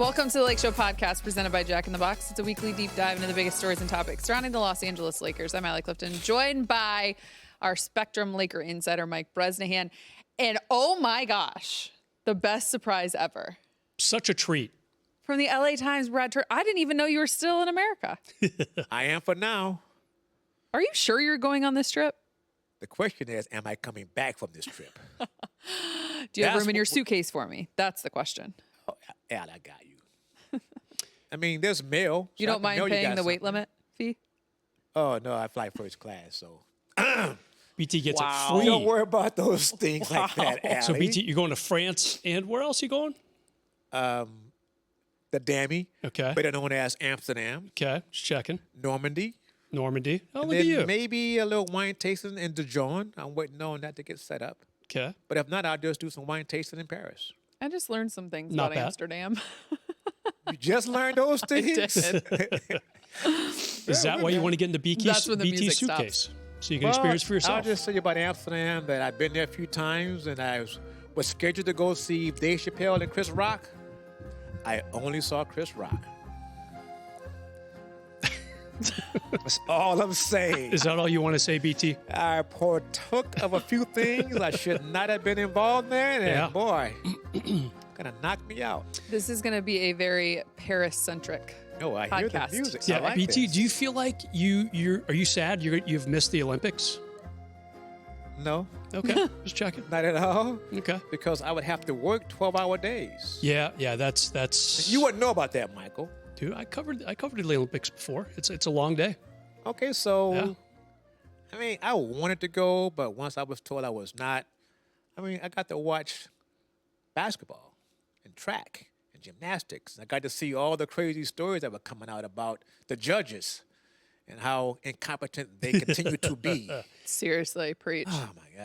Welcome to the Lakeshow podcast presented by Jack in the Box. It's a weekly deep dive into the biggest stories and topics surrounding the Los Angeles Lakers. I'm Allie Clifton, joined by our Spectrum Laker insider, Mike Bresnahan. And oh my gosh, the best surprise ever. Such a treat. From the LA Times, Brad Turner. I didn't even know you were still in America. I am for now. Are you sure you're going on this trip? The question is, am I coming back from this trip? Do you have room in your suitcase for me? That's the question. Oh, Al, I got you. I mean, there's mail. You don't mind paying the weight limit fee? Oh, no, I fly first class, so. BT gets it free. Don't worry about those things like that, Allie. So, BT, you're going to France, and where else are you going? The Dammy, Okay. better known as Amsterdam, Okay, just checking. Normandy. Normandy. Oh, And look then at you. maybe a little wine tasting in Dijon. I'm waiting on that to get set up. Okay. But if not, I'll just do some wine tasting in Paris. I just learned some things Not about bad. Amsterdam. You just learned those things? did. Is that why you want to get into That's when the BT music suitcase? stops. So you can experience for yourself. I'll just tell you about Amsterdam that I've been there a few times, and I was scheduled to go see Dave Chappelle and Chris Rock. I only saw Chris Rock. That's all I'm saying. Is that all you want to say, BT? I partook of a few things I should not have been involved in, and Yeah. boy, gonna knock me out. This is going to be a very Paris-centric No, I hear the podcast. music. Yeah, I like BT, this. do you feel like are you sad you've missed the Olympics? No, Okay, just checking. not at all. Okay. Because I would have to work 12-hour days. Yeah, that's. You wouldn't know about that, Michael. Dude, I covered the Olympics before. It's a long day. Okay, so Yeah. I mean, I wanted to go, but once I was told I was not, I mean, I got to watch basketball and track and gymnastics. I got to see all the crazy stories that were coming out about the judges and how incompetent they continue to be. Seriously, preach. Oh my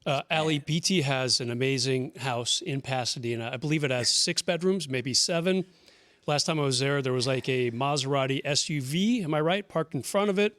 God. Allie, BT has an amazing house in Pasadena. I believe it has 6 bedrooms, maybe 7. Last time I was there was like a Maserati SUV, am I right, parked in front of it.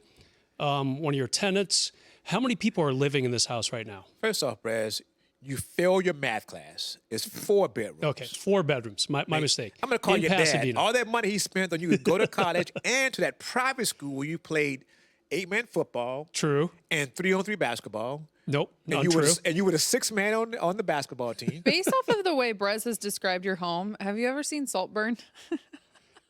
One of your tenants. How many people are living in this house right now? First off, Brez, you failed your math class. It's 4 bedrooms. Okay, 4 bedrooms. My mistake. I'm going to call in your Pasadena. dad. All that money he spent on you to go to college and to that private school where you played 8-man football True. and 3-on-3 basketball. Nope, And not you true. were the 6th man on the basketball team. Based off of the way Brez has described your home, have you ever seen Saltburn?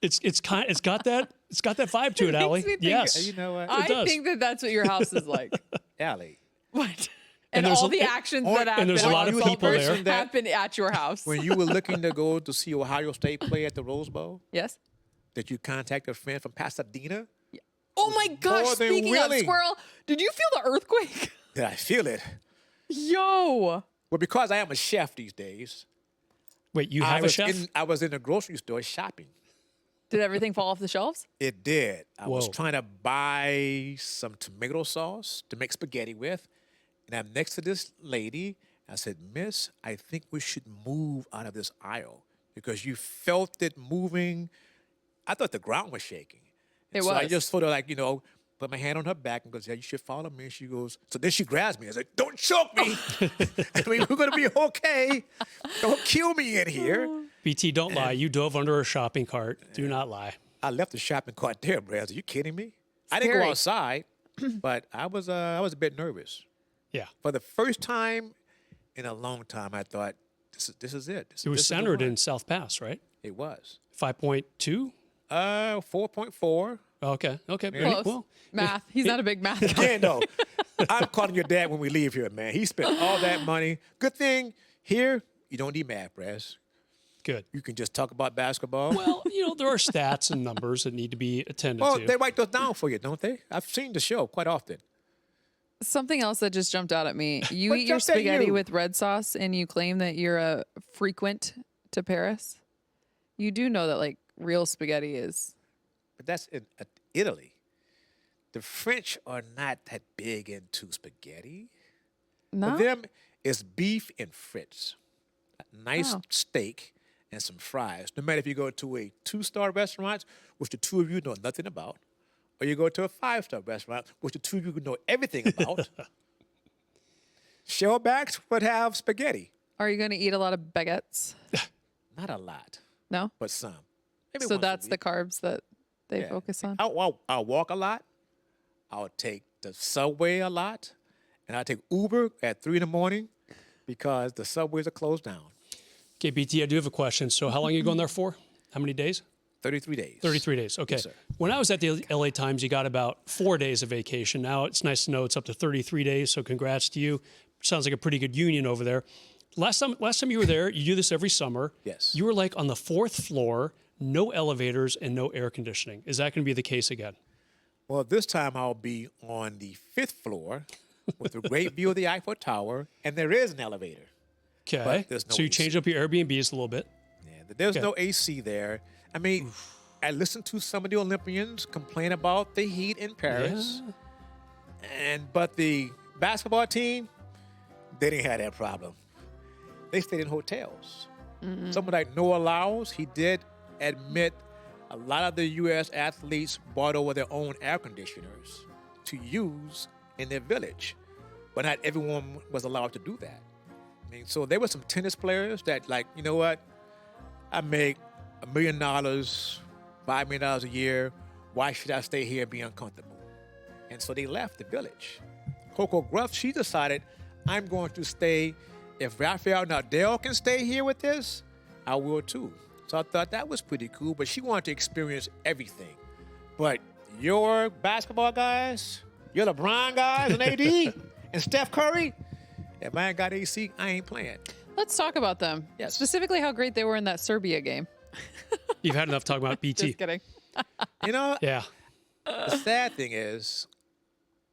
It's got that vibe to it, Allie. Makes me think- Yes. You know what? I does. think that's what your house is like. Allie, What? And And there's all a- the actions and that happen there's a lot on of people Saltburn there. happen at your house. when you were looking to go to see Ohio State play at the Rose Bowl, Yes? did you contact a friend from Pasadena? Oh my gosh, more than speaking of willing. squirrel, did you feel the earthquake? Did I feel it? Yo. Well, because I am a chef these days, Wait, you have a chef? I was in a grocery store shopping. Did everything fall off the shelves? It did. I was Whoa. trying to buy some tomato sauce to make spaghetti with. And I'm next to this lady. I said, Miss, I think we should move out of this aisle because you felt it moving. I thought the ground was shaking. And It so I was. just sort of put my hand on her back and goes, yeah, you should follow me. And she goes, so then she grabs me. I said, don't choke me. I mean, we're going to be okay. Don't kill me in here. BT, don't lie. You dove under a shopping cart. Do not lie. I left the shopping cart there, Brad. Are you kidding me? I didn't Scary. go outside, but I was a bit nervous. Yeah. For the first time in a long time, I thought, this is it. It was centered in South Pass, right? It was. 5.2? 4.4. Okay. Close. Well, Math. He's not a big math guy. Yeah, no. I'm calling your dad when we leave here, man. He spent all that money. Good thing here, you don't need math, Brad. good. You can just talk about basketball. Well, there are stats and numbers that need to be attended Well, to. they write those down for you, don't they? I've seen the show quite often. Something else that just jumped out at me. You What eat your jumped at spaghetti you? with red sauce and you claim that you're a frequent to Paris. You do know that like real spaghetti is. But that's in Italy. The French are not that big into spaghetti. No. For them, it's beef and frites. A nice Oh. steak and some fries. No matter if you go to a 2-star restaurant, which the two of you know nothing about, or you go to a 5-star restaurant, which the two of you know everything about, shellbacks would have spaghetti. Are you going to eat a lot of baguettes? Not a lot. No? but some. Maybe So once a that's the week. carbs that they Yeah. focus on? I'll walk a lot. I'll take the subway a lot. And I take Uber at 3 in the morning because the subways are closed down. Okay, BT, I do have a question. So how long are you going there for? How many days? 33 days. 33 days. Okay. Yes, sir. When I was at the LA Times, you got about 4 days of vacation. Now it's nice to know it's up to 33 days. So congrats to you. Sounds like a pretty good union over there. Last time you were there, you do this every summer. Yes. You were like on the 4th floor, no elevators and no air conditioning. Is that going to be the case again? Well, this time I'll be on the 5th floor with a great view of the Eiffel Tower, and there is an elevator. Okay. But there's no So you AC. changed up your Airbnbs a little bit. Yeah, there's no AC there. I mean, I listened to some of the Olympians complain about the heat in Paris, but the basketball team, they didn't have that problem. They stayed in hotels. Someone like Noah Lyles, he did admit a lot of the U.S. athletes bought over their own air conditioners to use in their village, but not everyone was allowed to do that. I mean, so there were some tennis players that, like, you know what? I make $1 million, $5 million a year. Why should I stay here and be uncomfortable? And so they left the village. Coco Gruff, she decided, I'm going to stay. If Rafael Nadal can stay here with this, I will too. So I thought that was pretty cool, but she wanted to experience everything. But your basketball guys, your LeBron guys and AD and Steph Curry, if I ain't got AC, I ain't playing. Let's talk about them. Yes. Specifically how great they were in that Serbia game. You've had enough talking about BT. Just kidding. You know, Yeah. the sad thing is,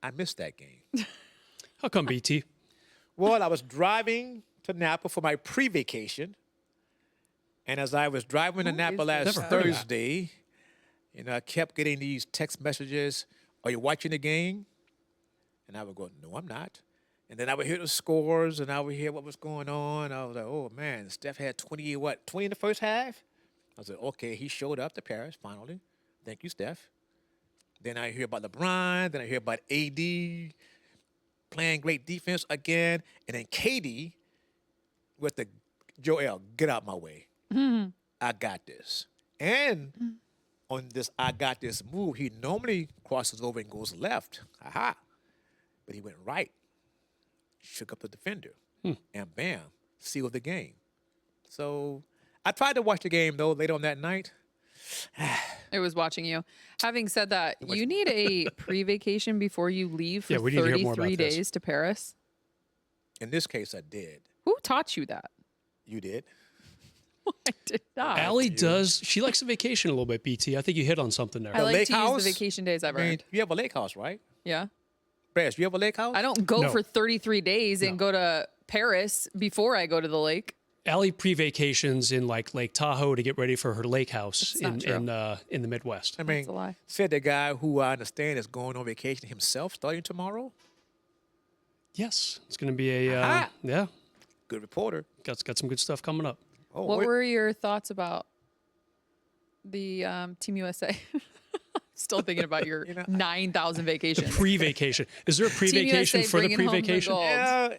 I missed that game. How come, BT? Well, I was driving to Napa for my pre-vacation. And as I was driving to Napa last Never heard of that. Thursday, I kept getting these text messages, are you watching the game? And I would go, no, I'm not. And then I would hear the scores, and I would hear what was going on. I was like, oh, man, Steph had 20 in the first half? I was like, okay, he showed up to Paris, finally. Thank you, Steph. Then I hear about LeBron. Then I hear about AD playing great defense again. And then Katie with the, Joel, get out my way. I got this. And on this I got this move, he normally crosses over and goes left. Aha. But he went right. Shook up the defender. And bam, sealed the game. So I tried to watch the game, though, late on that night. It was watching you. Having said that, you need a pre-vacation before you leave for Yeah, we need to hear more about 33 this. days to Paris. In this case, I did. Who taught you that? You did? I did not. Allie does. She likes the vacation a little bit, BT. I think you hit on something there. I like lake to use house? the vacation days I've I mean, earned. you have a lake house, right? Yeah. Brad, you have a lake house? I don't go No. for 33 days and go to Paris before I go to the lake. Allie pre-vacations in like Lake Tahoe to get ready for her lake house That's not in the Midwest. I mean, a lie. said the guy who I understand is going on vacation himself starting tomorrow. Yes, it's going to be a Aha. yeah. Good reporter. Got some good stuff coming up. Oh, What wait. were your thoughts about the Team USA? Still thinking about your 9,000 vacations. Pre-vacation. Is there a pre-vacation USA for the bringing home the pre-vacation? gold. Yeah,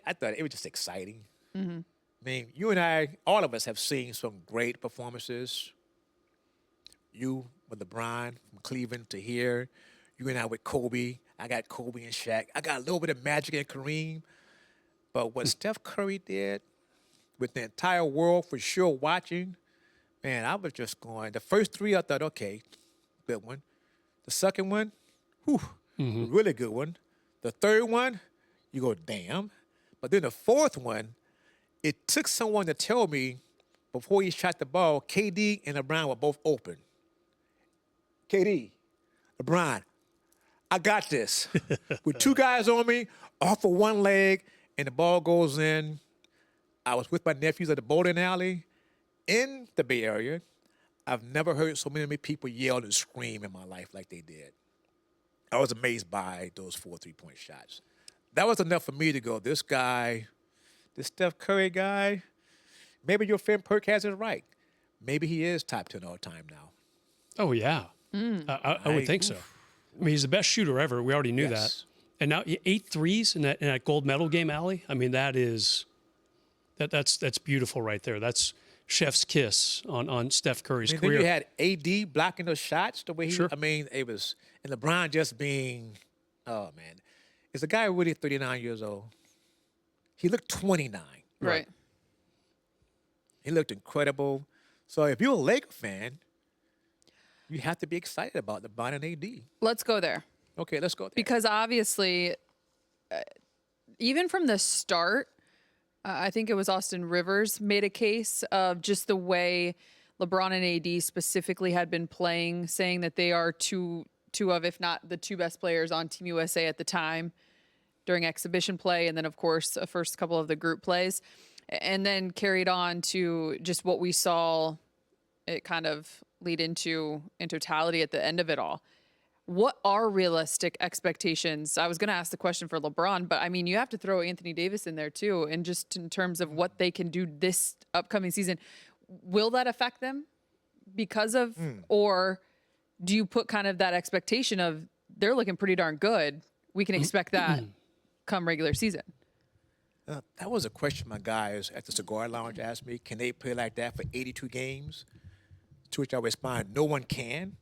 I thought it was just exciting. Mm-hmm. I mean, you and I, all of us have seen some great performances. You with LeBron from Cleveland to here. You and I with Kobe. I got Kobe and Shaq. I got a little bit of Magic and Kareem. But what Steph Curry did with the entire world for sure watching, man, I was just going. The first three, I thought, okay, good one. The second one, whew, really good one. The third one, you go, damn. But then the fourth one, it took someone to tell me before he shot the ball, KD and LeBron were both open. KD, LeBron, I got this. With two guys on me, off of one leg, and the ball goes in. I was with my nephews at the bowling alley in the Bay Area. I've never heard so many people yell and scream in my life like they did. I was amazed by those 4 3-point shots. That was enough for me to go, this guy, this Steph Curry guy, maybe your friend Perk has it right. Maybe he is top 10 all time now. Oh yeah, I would think so. I mean, he's the best shooter ever. We already knew that. Yes. And now 8 threes in that gold medal game, Allie. I mean, that's beautiful right there. That's chef's kiss on Steph Curry's Then career. you had AD blocking those shots the way he. Sure. I mean, it was, and LeBron just being, oh man, is the guy really 39 years old? He looked 29. Right. He looked incredible. So if you're a Laker fan, you have to be excited about LeBron and AD. Let's go there. Okay, let's go there. Because obviously, even from the start, I think it was Austin Rivers made a case of just the way LeBron and AD specifically had been playing, saying that they are two of, if not the two best players on Team USA at the time during exhibition play. And then, of course, a first couple of the group plays. And then carried on to just what we saw it kind of lead into in totality at the end of it all. What are realistic expectations? I was going to ask the question for LeBron, but I mean, you have to throw Anthony Davis in there too. And just in terms of what they can do this upcoming season, will that affect them because of, or do you put kind of that expectation of they're looking pretty darn good? We can expect that come regular season. That was a question my guys at the Cigar Lounge asked me. Can they play like that for 82 games? To which I respond, no one can.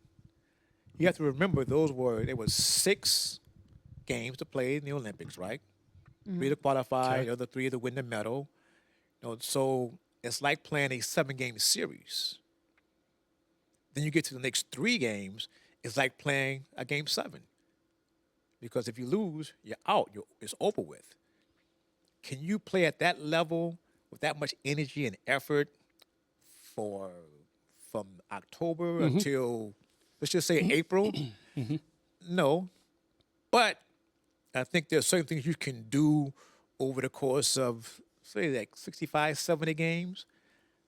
You have to remember there was 6 games to play in the Olympics, right? 3 to qualify, the other 3 to win the medal. So it's like playing a 7-game series. Then you get to the next 3 games, it's like playing a game 7. Because if you lose, you're out. It's over with. Can you play at that level with that much energy and effort from October until, let's just say, April? No. But I think there's certain things you can do over the course of, say, like 65, 70 games.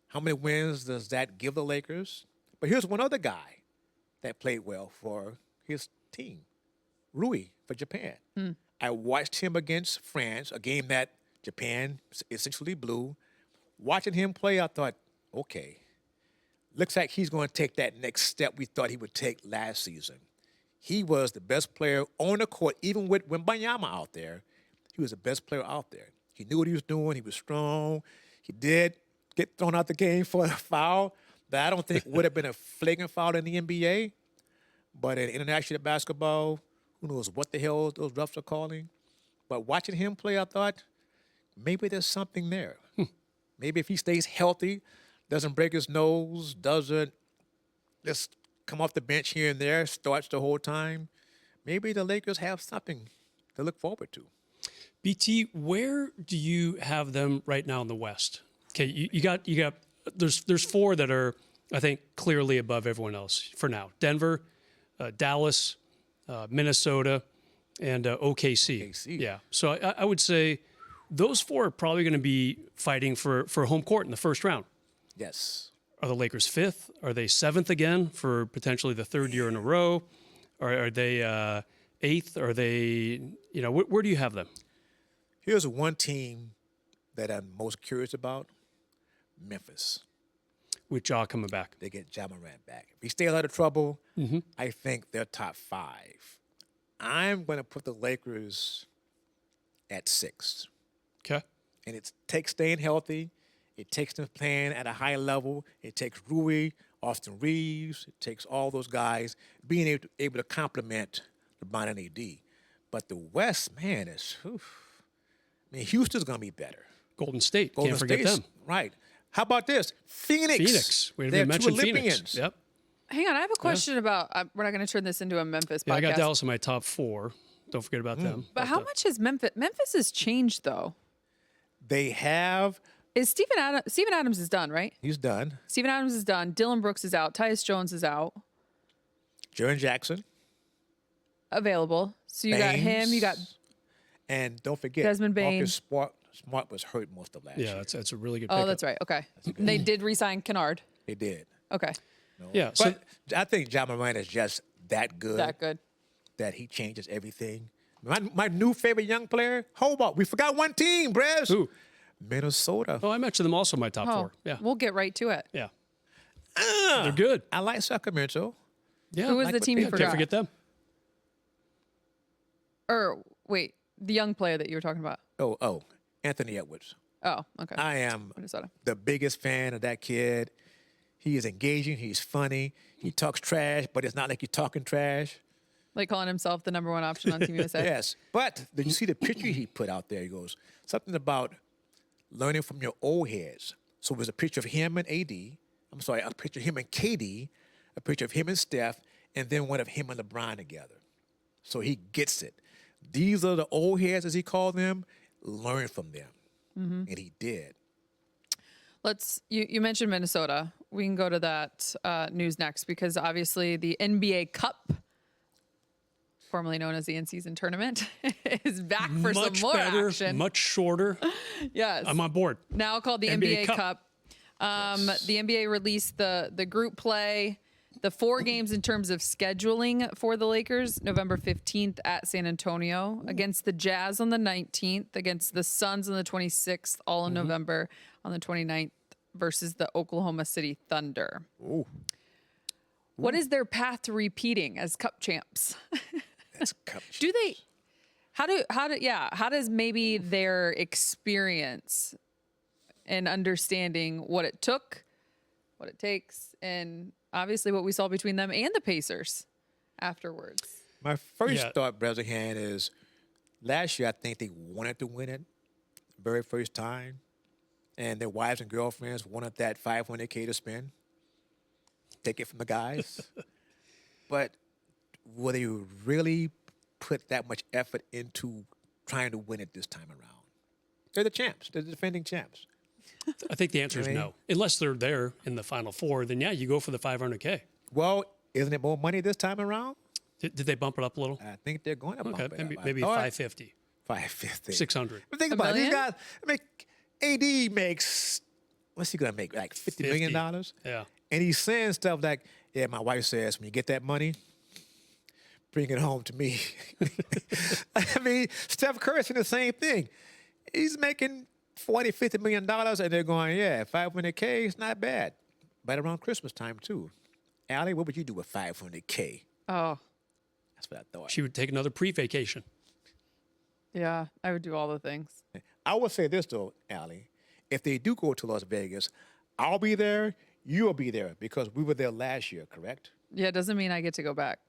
How many wins does that give the Lakers? But here's one other guy that played well for his team, Rui for Japan. I watched him against France, a game that Japan essentially blew. Watching him play, I thought, okay, looks like he's going to take that next step we thought he would take last season. He was the best player on the court, even with Wembanyama out there. He was the best player out there. He knew what he was doing. He was strong. He did get thrown out the game for a foul that I don't think would have been a flagrant foul in the NBA. But in international basketball, who knows what the hell those refs are calling. But watching him play, I thought, maybe there's something there. Maybe if he stays healthy, doesn't break his nose, doesn't just come off the bench here and there, starts the whole time, maybe the Lakers have something to look forward to. BT, where do you have them right now in the West? Okay, you got there's 4 that are, I think, clearly above everyone else for now. Denver, Dallas, Minnesota, and OKC. OKC. Yeah. So I would say those 4 are probably going to be fighting for home court in the first round. Yes. Are the Lakers 5th? Are they 7th again for potentially the 3rd year in a row? Or are they 8th? Are they, where do you have them? Here's one team that I'm most curious about, Memphis. With Ja coming back. They get Ja Morant back. If he stays out of trouble, I think they're top 5. I'm going to put the Lakers at 6. Okay. And it takes staying healthy. It takes them playing at a high level. It takes Rui, Austin Reeves. It takes all those guys being able to complement LeBron and AD. But the West, man, Houston's going to be better. Golden State. Can't forget them. Right. How about this? Phoenix. We They're mentioned 2 Olympians. Phoenix. Yep. Hang on, I have a question about, we're not going to turn this into a Memphis podcast. Yeah, I got Dallas in my top 4. Don't forget about them. But how much has Memphis has changed, though? They have. Is Steven Adams is done, right? He's done. Steven Adams is done. Dylan Brooks is out. Tyus Jones is out. Jaren Jackson. Available. So you got him. You got. And don't forget, Desmond Bane. Marcus Smart was hurt most of last year. Yeah, that's a really good Oh, pickup. that's right. Okay. And they did re-sign Kennard. They did. Okay. Yeah. So, But I think Ja Morant is just that good. That good. That he changes everything. My new favorite young player, Hobart. We forgot one team, Brez. Who? Minnesota. I mentioned them also in my top 4. Yeah. We'll get right to it. Yeah. They're good. I like Sacramento. Yeah. Who was the team you forgot? Can't forget them. Or wait, the young player that you were talking about. Oh, Anthony Edwards. Oh, okay. I am Minnesota. the biggest fan of that kid. He is engaging. He's funny. He talks trash, but it's not like he's talking trash. Like calling himself the number one option on Team USA. Yes. But did you see the picture he put out there? He goes, something about learning from your old heads. So it was a picture of him and AD. I'm sorry, a picture of him and KD, a picture of him and Steph, and then one of him and LeBron together. So he gets it. These are the old heads, as he called them. Learn from them. And he did. You mentioned Minnesota. We can go to that news next because obviously the NBA Cup, formerly known as the in-season tournament, is back for Much some more better, action. much shorter. Yes. I'm on board. Now called the NBA Cup. The NBA released the group play, the 4 games in terms of scheduling for the Lakers, November 15th at San Antonio, against the Jazz on the 19th, against the Suns on the 26th, all in November, on the 29th versus the Oklahoma City Thunder. Ooh. What is their path to repeating as Cup champs? That's cup. Do they? How does maybe their experience and understanding what it took, what it takes, and obviously what we saw between them and the Pacers afterwards? My first thought, Bresnahan, is last year I think they wanted to win it, very first time, and their wives and girlfriends wanted that $500K to spend. Take it from the guys. But will they really put that much effort into trying to win it this time around? They're the champs. They're the defending champs. I think the answer is no. Unless they're there in the Final Four, then yeah, you go for the $500K. Well, isn't it more money this time around? Did they bump it up a little? I think they're going to bump it up. Maybe 550, 550, 600. But think about it. These guys. I mean, AD makes, what's he gonna make? Like $50 million? Yeah. And he's saying stuff like, "Yeah, my wife says when you get that money, bring it home to me." I mean, Steph Curry saying the same thing. He's making $40-50 million, and they're going, "Yeah, $500K is not bad." Right around Christmas time too. Allie, what would you do with $500K? Oh, That's what I thought. She would take another pre-vacation. yeah, I would do all the things. I will say this though, Allie, if they do go to Las Vegas, I'll be there. You'll be there because we were there last year, correct? Yeah, it doesn't mean I get to go back.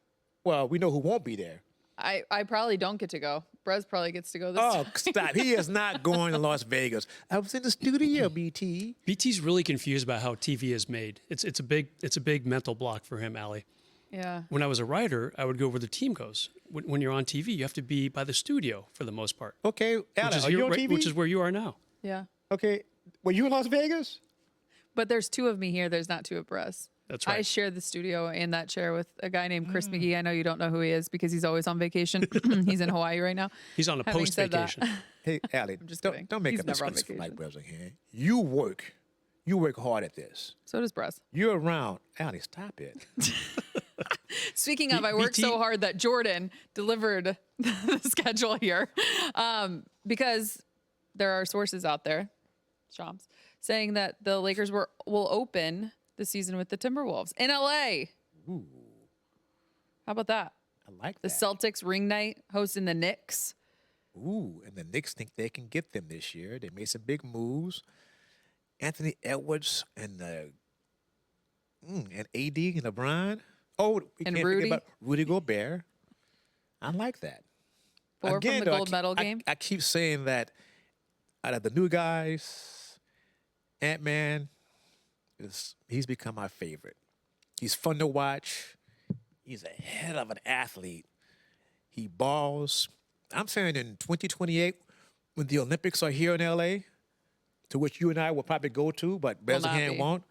Well, we know who won't be there. I probably don't get to go. Brez probably gets to go this Oh, time. stop. He is not going to Las Vegas. I was in the studio, BT. BT's really confused about how TV is made. It's a big mental block for him, Allie. Yeah. When I was a writer, I would go where the team goes. When you're on TV, you have to be by the studio for the most part. Okay, Allie, are you on TV? Which is where you are now. Yeah. Okay, were you in Las Vegas? But there's 2 of me here. There's not 2 of Brez. That's right. I share the studio and that chair with a guy named Chris McGee. I know you don't know who he is because he's always on vacation. He's in Hawaii right now. He's on a Having said that- post-vacation. Hey, Allie, just kidding. don't make He's up never on excuses for vacation. Mike Bresnahan. You work hard at this. So does Brez. You're around. Allie, stop it. Speaking of, I worked so BT hard that Jordan delivered the schedule here because there are sources out there, Shams, saying that the Lakers will open the season with the Timberwolves in LA. Ooh, How about that? I like The that. Celtics ring night hosting the Knicks. Ooh, and the Knicks think they can get them this year. They made some big moves. Anthony Edwards and and AD and LeBron. Oh, we And can't Rudy. forget about Rudy Gobert. I like that. 4 from the though, gold medal game. I keep saying that out of the new guys, Ant-Man, he's become my favorite. He's fun to watch. He's a hell of an athlete. He balls. I'm saying in 2028, when the Olympics are here in LA, to which you and I will probably go to, but Will not Bresnahan be. won't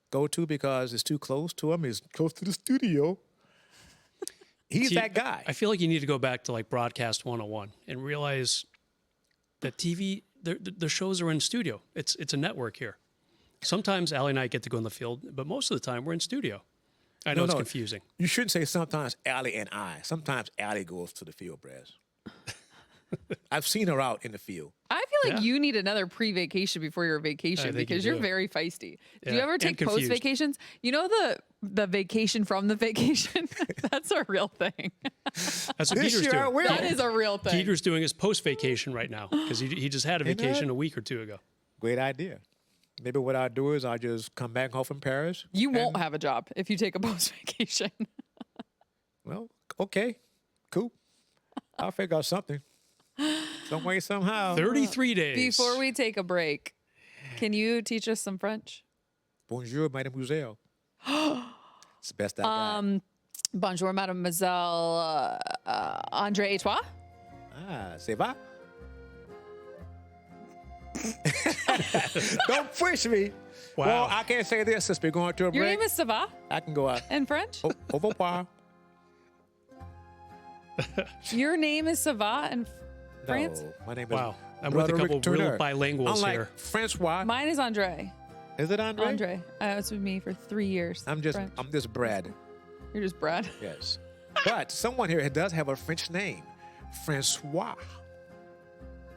go to because it's too close to him. He's close to the studio. He's See, that guy. I feel like you need to go back to like Broadcast 101 and realize that TV, the shows are in studio. It's a network here. Sometimes Allie and I get to go in the field, but most of the time we're in studio. I know it's confusing. You shouldn't say sometimes Allie and I. Sometimes Allie goes to the field, Brez. I've seen her out in the field. I feel like Yeah. you need another pre-vacation before your vacation I think you because you're do. very feisty. Do Yeah, you ever and take confused. post-vacations? You know the vacation from the vacation? That's a real thing. That's what This Dieter's year I doing. will. That is a real thing. Dieter's doing his post-vacation right now because he just had a vacation a week or 2 ago. Great idea. Maybe what I'll do is I'll just come back home from Paris. You won't have a job if you take a post vacation. Well, okay, cool. I'll figure out something. Some way, somehow. 33 days. Before we take a break, can you teach us some French? Bonjour, mademoiselle. It's the best I got. Bonjour, mademoiselle André et toi? C'est va? Don't push me. Wow. Well, I can't say this since we're going to a break. Your name is Sava I can go out. in French? Au revoir. Your name is Sava in France? No, my name Wow. is I'm with a Broderick couple Turner. real bilinguals Unlike here. Francois. Mine is Andre. Is it Andre? Andre. It's with me for 3 years. I'm just French. Brad. You're just Brad. Yes. But someone here does have a French name. Francois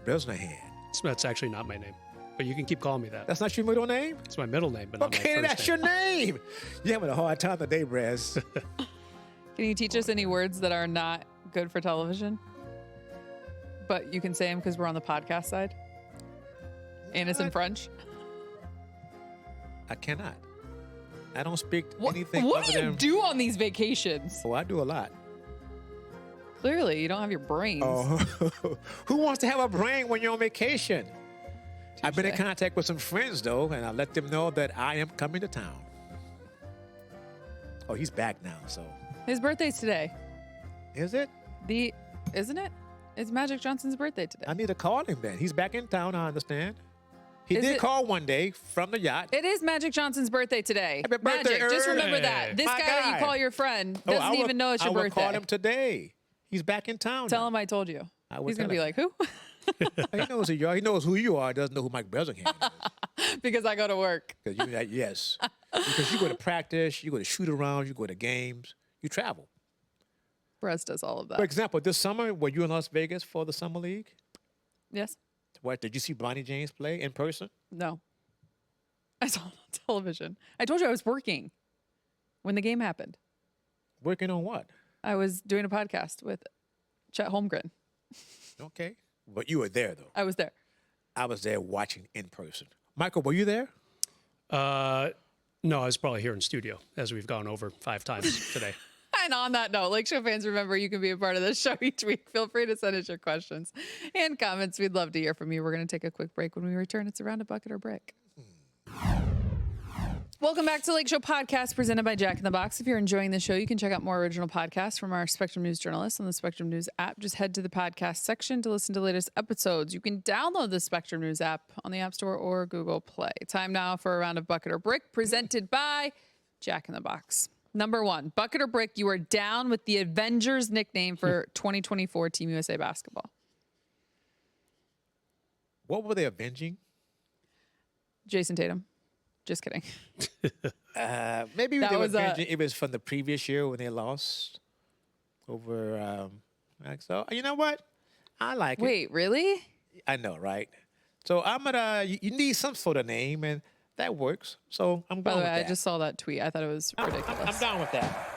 Bresnahan. That's actually not my name, but you can keep calling me that. That's not your middle name? It's my middle name, but not Okay, my first that's name. your name. You're having a hard time today, Brez. Can you teach us any words that are not good for television? But you can say them because we're on the podcast side? And it's in French? I cannot. I don't speak What anything do other you than... do on these vacations? Oh, I do a lot. Clearly, you don't have your brains. Oh, who wants to have a brain when you're on vacation? I've been in Touche. contact with some friends, though, and I let them know that I am coming to town. Oh, he's back now, so... His birthday's today. Is it? Isn't it? It's Magic Johnson's birthday today. I need to call him then. He's back in town, I understand. He Is did it- call one day from the yacht. It is Magic Johnson's birthday today. Happy birthday, Magic, just remember Early. that. This My guy that you guy. call your friend Oh, doesn't I will- even know it's your I will birthday. call him today. He's back in town. Tell now. him I told you. I will He's going to tell be him. like, who? He knows who you are. He knows who you are. Doesn't know who Mike Bresnahan is. Because I go to work. Yes. Because you go to practice, you go to shoot arounds, you go to games, you travel. Brez does all of that. For example, this summer, were you in Las Vegas for the Summer League? Yes? What, did you see Bonnie James play in person? No. I saw it on television. I told you I was working when the game happened. Working on what? I was doing a podcast with Chet Holmgren. Okay. But you were there, though. I was there. I was there watching in person. Michael, were you there? No, I was probably here in studio, as we've gone over 5 times today. And on that note, Lakeshow fans, remember you can be a part of this show each week. Feel free to send us your questions and comments. We'd love to hear from you. We're going to take a quick break. When we return, it's Around a Bucket or Brick. Welcome back to Lakeshow Podcast presented by Jack in the Box. If you're enjoying the show, you can check out more original podcasts from our Spectrum News journalists on the Spectrum News app. Just head to the podcast section to listen to the latest episodes. You can download the Spectrum News app on the App Store or Google Play. Time now for a round of Bucket or Brick presented by Jack in the Box. Number 1, Bucket or Brick, you are down with the Avengers nickname for 2024 Team USA basketball. What were they avenging? Jason Tatum. Just kidding. Maybe That they were was, avenging. It was from the previous year when they lost over. So you know what? I like it. Wait, really? I know, right? So I'm gonna. You need some sort of name, and that works. So I'm By going the way, with I that. just saw that tweet. I thought it was ridiculous. I'm down with that.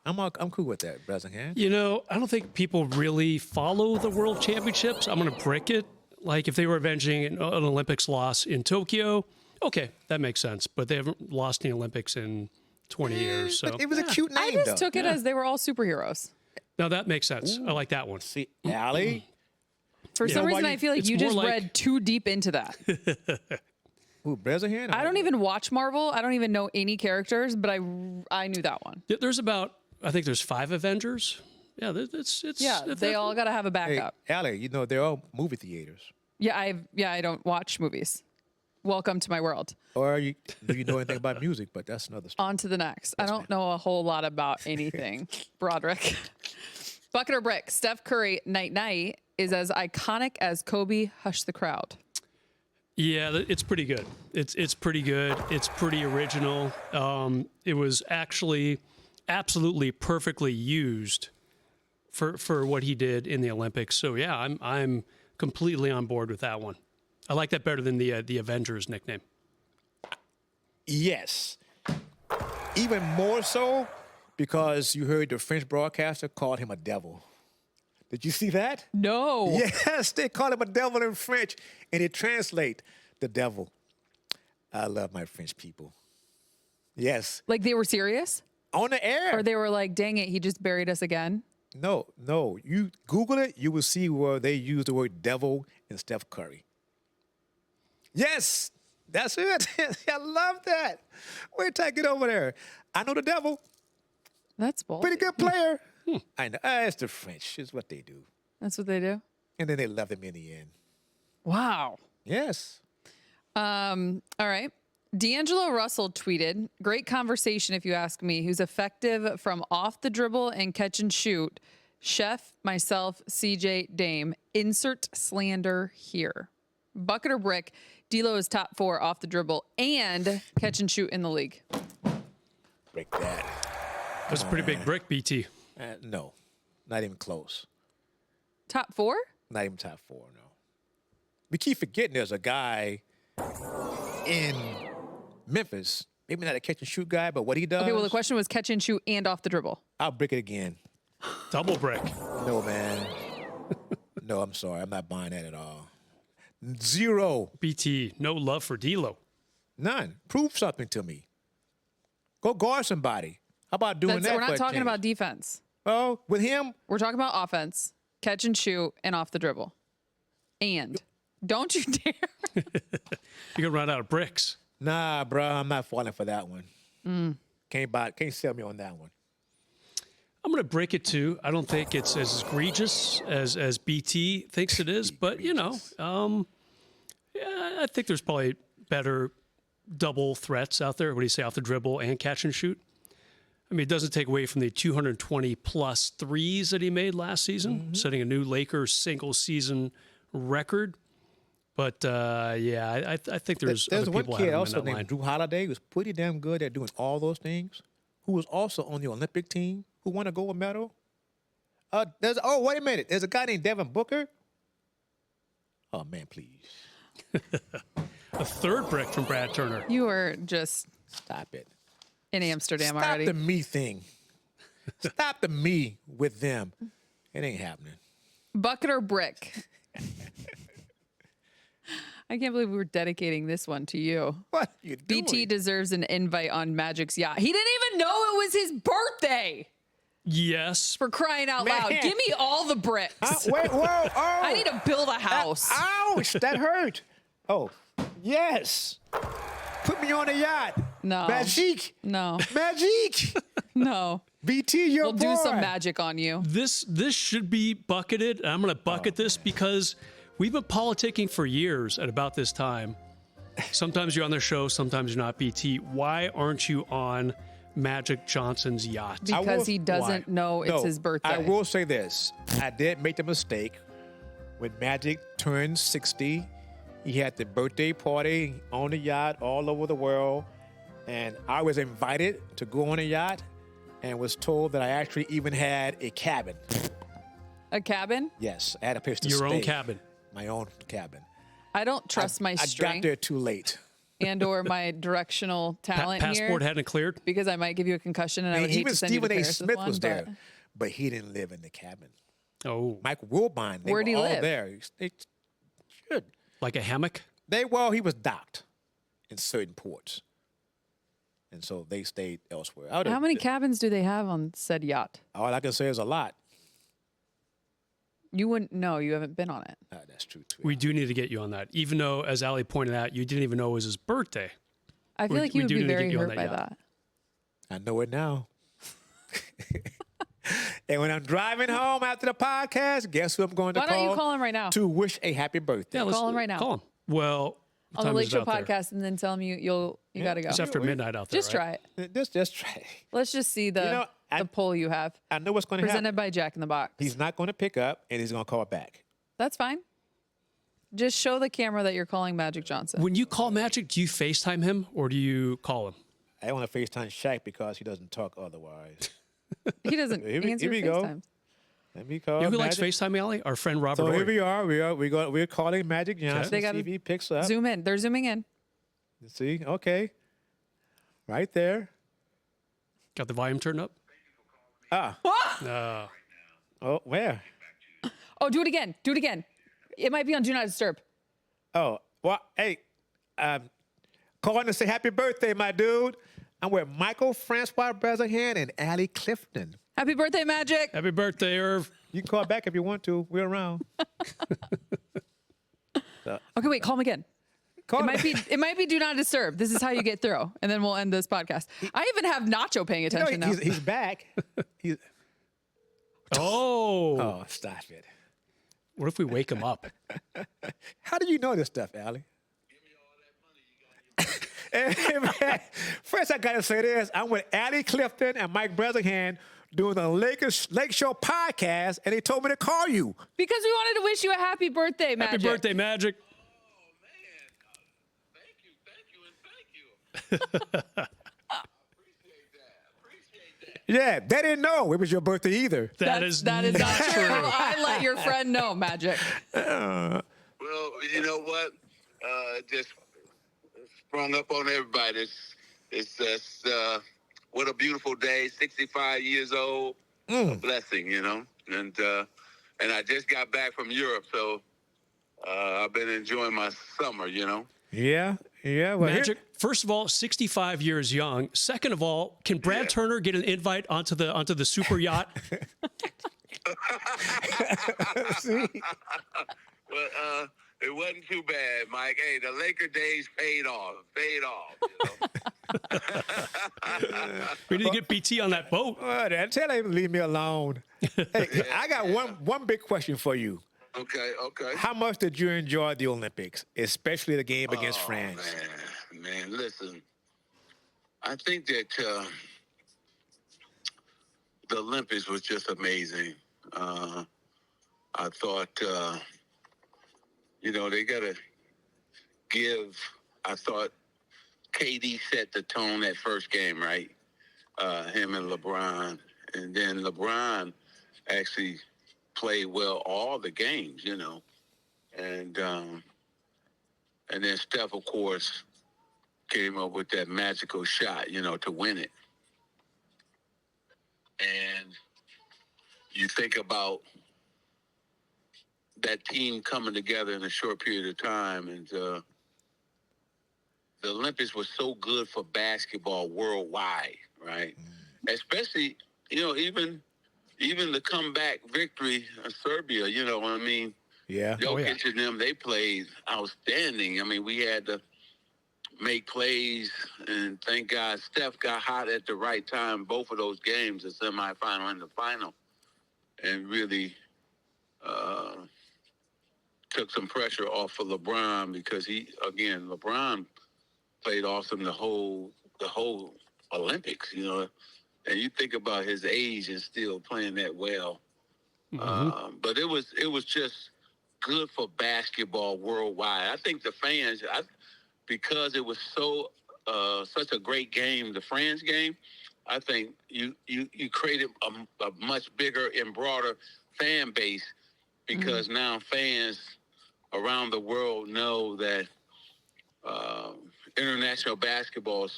I'm cool with that, Bresnahan. You know, I don't think people really follow the World Championships. I'm going to brick it. Like if they were avenging an Olympics loss in Tokyo, okay, that makes sense. But they haven't lost in the Olympics in 20 years. So But it was a cute name, I just though. took it as they were all superheroes. no, that makes sense. I like that one. See, Allie. For some know why reason, you- I feel like it's you more just like- read too deep into that. Who, Bresnahan? I don't even watch Marvel. I don't even know any characters, but I knew that one. There's I think there's 5 Avengers. Yeah, it's Yeah, they all got to have a Hey, backup. Allie, you know they're all movie theaters. Yeah, I don't watch movies. Welcome to my world. Or do you know anything about music? But that's another story. On to the next. I don't know a whole lot about anything, Broderick. Bucket or Brick, Steph Curry, Night Night, is as iconic as Kobe, Hush the Crowd. Yeah, it's pretty good. It's pretty good. It's pretty original. It was actually absolutely perfectly used for what he did in the Olympics. So yeah, I'm completely on board with that one. I like that better than the Avengers nickname. Yes. Even more so because you heard the French broadcaster called him a devil. Did you see that? No. Yes, they call him a devil in French, and it translates. the devil. I love my French people. Yes. Like they were serious? On the air. Or they were like, dang it, he just buried us again? No. You Google it, you will see where they use the word devil in Steph Curry. Yes, that's it. I love that. Wait till I get over there. I know the devil. That's bold. Pretty good player. I know. It's the French. It's what they do. That's what they do? And then they love him in the end. Wow. Yes. All right. D'Angelo Russell tweeted, great conversation if you ask me, who's effective from off the dribble and catch and shoot. Chef, myself, CJ, Dame. Insert slander here. Bucket or brick, D'Lo is top 4 off the dribble and catch and shoot in the league. Break that. That's a pretty big brick, BT. No, not even close. Top 4? Not even top 4, no. We keep forgetting there's a guy in Memphis, maybe not a catch and shoot guy, but what he does. Okay, well, the question was catch and shoot and off the dribble. I'll break it again. Double brick. No, man. No, I'm sorry. I'm not buying that at all. 0. BT, no love for D'Lo. None. Prove something to me. Go guard somebody. How about doing that? We're for not a talking change? about defense. Oh, with him? We're talking about offense, catch and shoot, and off the dribble. And don't you dare. You're going to run out of bricks. Nah, bro. I'm not falling for that one. Can't sell me on that one. I'm going to break it too. I don't think it's as egregious as BT thinks it is, but yeah, I think there's probably better double threats out there. What do you say, off the dribble and catch and shoot? I mean, it doesn't take away from the 220 plus threes that he made last season, setting a new Lakers single season record. But I think there's other one people kid ahead of him also in that line. named Drew Holiday who was pretty damn good at doing all those things, who was also on the Olympic team, who won a gold medal. Wait a minute. There's a guy named Devin Booker. Oh, man, please. A third brick from Brad Turner. You are just Stop it. in Amsterdam Stop already. the me thing. Stop the me with them. It ain't happening. Bucket or brick? I can't believe we were dedicating this one to you. What are you doing? BT deserves an invite on Magic's yacht. He didn't even know it was his birthday. Yes. For crying out loud. Man. Give me all the bricks. Wait, whoa, oh. I need to build a house. Ouch, that hurt. Oh, yes. Put me on a yacht. No. Magic. No. Magic. No. BT, your We'll boy. do some magic on you. This should be bucketed. I'm going to bucket this because we've been politicking for years at about this time. Sometimes you're on the show, sometimes you're not, BT. Why aren't you on Magic Johnson's yacht? Because he doesn't know it's his birthday. I will say this. I did make the mistake when Magic turned 60. He had the birthday party on the yacht all over the world. And I was invited to go on a yacht and was told that I actually even had a cabin. A cabin? Yes, I had a place to Your stay. own cabin. My own cabin. I don't trust my I got strength there too late. and or my directional talent Passport here. hadn't cleared. Because I might give you a concussion and I would hate Even to send you to Stephen A. Paris with Smith one, was there, but- but he didn't live in the cabin. Oh, Mike Wilbine, they Where'd were he all live? there. They should. like a hammock? He was docked in certain ports. And so they stayed elsewhere. How many cabins do they have on said yacht? All I can say is a lot. You wouldn't know. You haven't been on it. That's true, too. We do need to get you on that. Even though, as Allie pointed out, you didn't even know it was his birthday. I feel We- like you we would do be need to very get you on hurt that by yacht. that. I know it now. And when I'm driving home after the podcast, guess who I'm going to Why call? don't you call him right now? To wish a happy birthday. Yeah, let's Call him right now. Call him. Well, what On the time is it Lakeshow out there? podcast and then tell him you got to go. It's after midnight out there, Just right? try it. Just try. Let's just see the, know, the poll you have. I know what's going to happen. Presented by Jack in the Box. He's not going to pick up, and he's going to call back. That's fine. Just show the camera that you're calling Magic Johnson. When you call Magic, do you FaceTime him or do you call him? I want to FaceTime Shaq because he doesn't talk otherwise. He doesn't Here we- answer here we go. FaceTimes. Let me call You know who likes Magic. FaceTime, Allie? Our friend Robert So here Ory. we are. We're calling Magic Johnson. They See gotta if he picks up. Zoom in. They're zooming in. See, okay, right there. Got the volume turned up? Oh, where? Oh, do it again. Do it again. It might be on Do Not Disturb. Oh, well, hey, calling to say happy birthday, my dude. I'm with Michael Francois Bresnahan and Allie Clifton. Happy birthday, Magic. Happy birthday, Irv. You can call back if you want to. We're around. Okay, wait, call him again. It might be do not disturb. This is how you get through, and then we'll end this podcast. I even have Nacho paying attention now. He's back. Oh. Oh, stop it. What if we wake him up? How do you know this stuff, Allie? First, I gotta say this: I'm with Allie Clifton and Mike Bresnahan doing the Lakeshow podcast, and they told me to call you Because we wanted to wish you a happy birthday, Magic. Happy birthday, Magic. Thank you. Appreciate that. Yeah, they didn't know it was your birthday either. That is not true. I let your friend know, Magic. Well, you know what? Just sprung up on everybody. It's just what a beautiful day. 65 years old. A blessing, you know. And I just got back from Europe, so I've been enjoying my summer, you know. Yeah. Well, Magic. First of all, 65 years young. Second of all, can Brad Turner get an invite onto the super yacht? See? Well, it wasn't too bad, Mike. Hey, the Laker days paid off. You know. We need to get BT on that boat. Well, tell him to leave me alone. Hey, I got one big question for you. Okay. How much did you enjoy the Olympics, especially the game against France? Man, listen. I think that the Olympics was just amazing. I thought, they got to give. I thought KD set the tone that first game, right? Him and LeBron. And then LeBron actually played well all the games, you know. And then Steph, of course, came up with that magical shot, you know, to win it. And you think about that team coming together in a short period of time, and the Olympics was so good for basketball worldwide, right? Especially, you know, even the comeback victory of Serbia, you know what I mean? Yeah. Jokic and them, they played outstanding. I mean, we had to make plays, and thank God Steph got hot at the right time, both of those games, the semifinal and the final, and really took some pressure off of LeBron because LeBron played awesome the whole Olympics, you know. And you think about his age and still playing that well. But it was just good for basketball worldwide. I think the fans, because it was such a great game, the France game, I think you created a much bigger and broader fan base because now fans around the world know that international basketball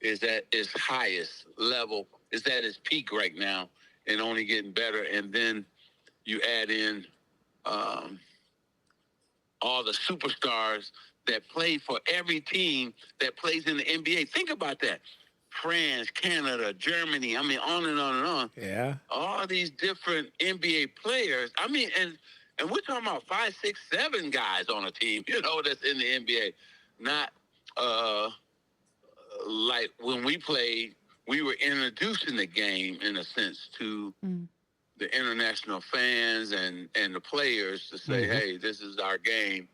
is at its highest level, is at its peak right now and only getting better. And then you add in all the superstars that play for every team that plays in the NBA. Think about that. France, Canada, Germany, I mean, on and on and on. Yeah. All these different NBA players. I mean, and we're talking about 5, 6, 7 guys on a team, you know, that's in the NBA. Not like when we played, we were introducing the game, in a sense, to the international fans and the players to say, hey, this is our game,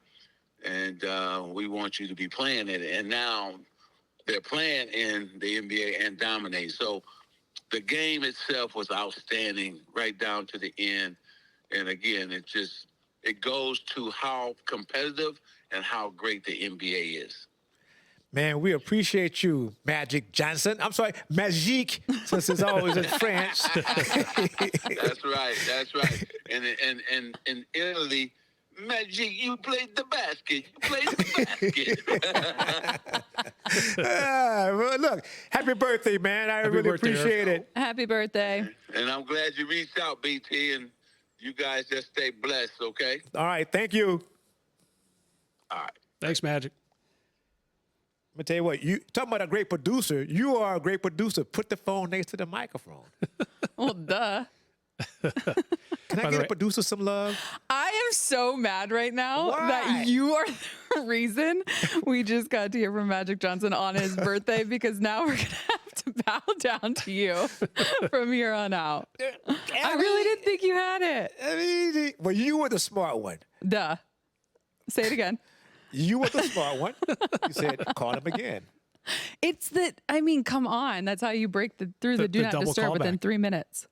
and we want you to be playing it. And now they're playing in the NBA and dominate. So the game itself was outstanding right down to the end. And again, it goes to how competitive and how great the NBA is. Man, we appreciate you, Magic Johnson. I'm sorry, Magique, since it's always in France. That's right. And in Italy, Magic, you played the basket. Well, look, happy birthday, man. I really appreciate it. Happy birthday. And I'm glad you reached out, BT, and you guys just stay blessed, okay? All right, thank you. All right. Thanks, Magic. Let me tell you what, you talking about a great producer. You are a great producer. Put the phone next to the microphone. Well, duh. Can I get a producer some love? I am so mad right now Why? that you are the reason we just got to hear from Magic Johnson on his birthday, because now we're going to have to bow down to you from here on out. I really didn't think you had it. I mean, well, you were the smart one. Duh. Say it again. You were the smart one. You said, call him again. It's that, I mean, come on. That's how you break through the do not double disturb within callback. 3 minutes.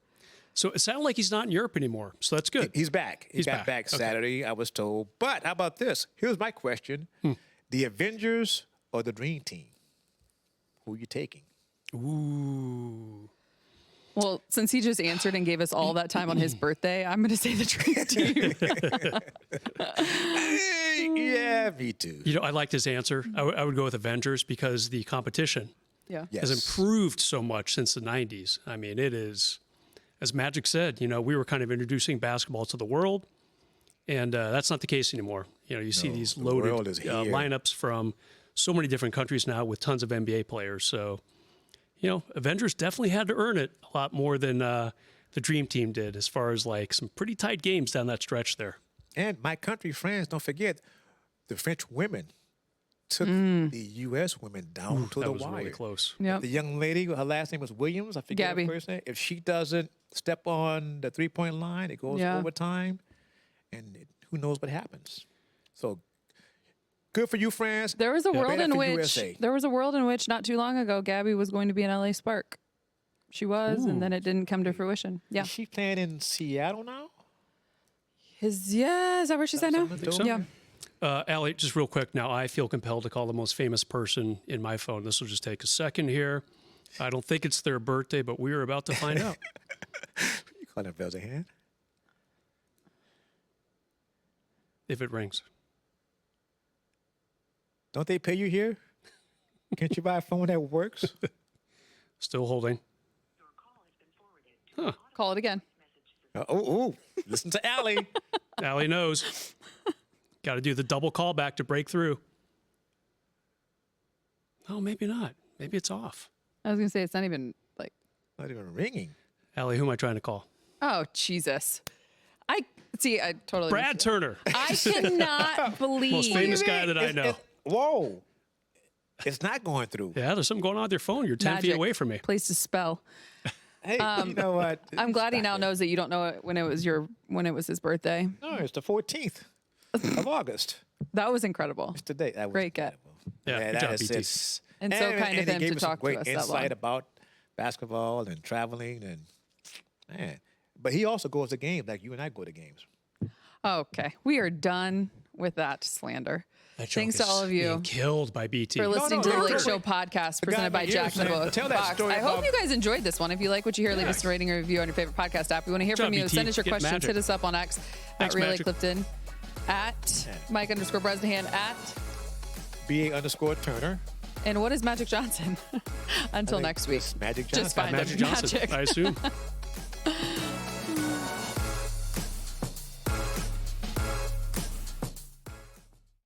So it sounded like he's not in Europe anymore. So that's good. He's back. He He's got back Okay. Saturday, I was told. But how about this? Here's my question. The Avengers or the Dream Team? Who are you taking? Ooh. Well, since he just answered and gave us all that time on his birthday, I'm going to say the Dream Team. Yeah, me too. You know, I liked his answer. I would go with Avengers because the competition Yeah. Yes. has improved so much since the 90s. I mean, it is, as Magic said, you know, we were kind of introducing basketball to the world, and that's not the case anymore. You know, you see these the world loaded is here. lineups from so many different countries now with tons of NBA players. So, you know, Avengers definitely had to earn it a lot more than the Dream Team did, as far as like some pretty tight games down that stretch there. And my country friends, don't forget, the French women took the U.S. women down to That the was wire. really close. Yep. The young lady, her last name was Williams. I forget Gabby. her first name. If she doesn't step on the three-point line, it goes Yeah. overtime, and who knows what happens. So good for you, France. There was a world Better in for which USA. not too long ago, Gabby was going to be an LA Spark. She was, and then it didn't come to fruition. Yeah. Is she playing in Seattle now? Is that where she's at now? Something to so. Yeah. Allie, just real quick now, I feel compelled to call the most famous person in my phone. This will just take a second here. I don't think it's their birthday, but we are about to find out. You call him Bresnahan? If it rings. Don't they pay you here? Can't you buy a phone that works? Still holding. Call it again. Listen to Allie. Allie knows. Got to do the double callback to break through. Oh, maybe not. Maybe it's off. I was going to say, it's not even like, Not even ringing. Allie, who am I trying to call? oh, Jesus. I totally. Brad missed it. Turner. I cannot believe. Most famous guy that I It's- know. Whoa. It's not going through. Yeah, there's something going on with your phone. You're 10 feet Magic. away from me. Place to spell. Hey, you know what? I'm glad he Stop now it. knows that you don't know it when it was his birthday. No, it's the 14th of August. That was incredible. It's today. That was Great get. incredible. Yeah, good that job, is BT. just- And so kind of he him gave to us some talk to great us that insight long. about basketball and traveling and man. But he also goes to games like you and I go to games. Okay. We are done with that slander. That Thanks joke to all is of you being killed by BT. for listening to the no, Lake no. Show podcast presented by my Jack ears, in the man. Tell that Box. story I hope about- you guys enjoyed this one. If you like what you hear, leave us a rating or review on your favorite podcast app. We want to hear Good from job, you. BT. Send us your Get questions. magic. Hit us up on X Thanks, at Relay Magic. Clifton, at Mike_Bresnahan, at, BA_Turner. and what is Magic Johnson? Until I think next week. it's Magic Just Johnson. find Magic him. Johnson, Magic. I assume.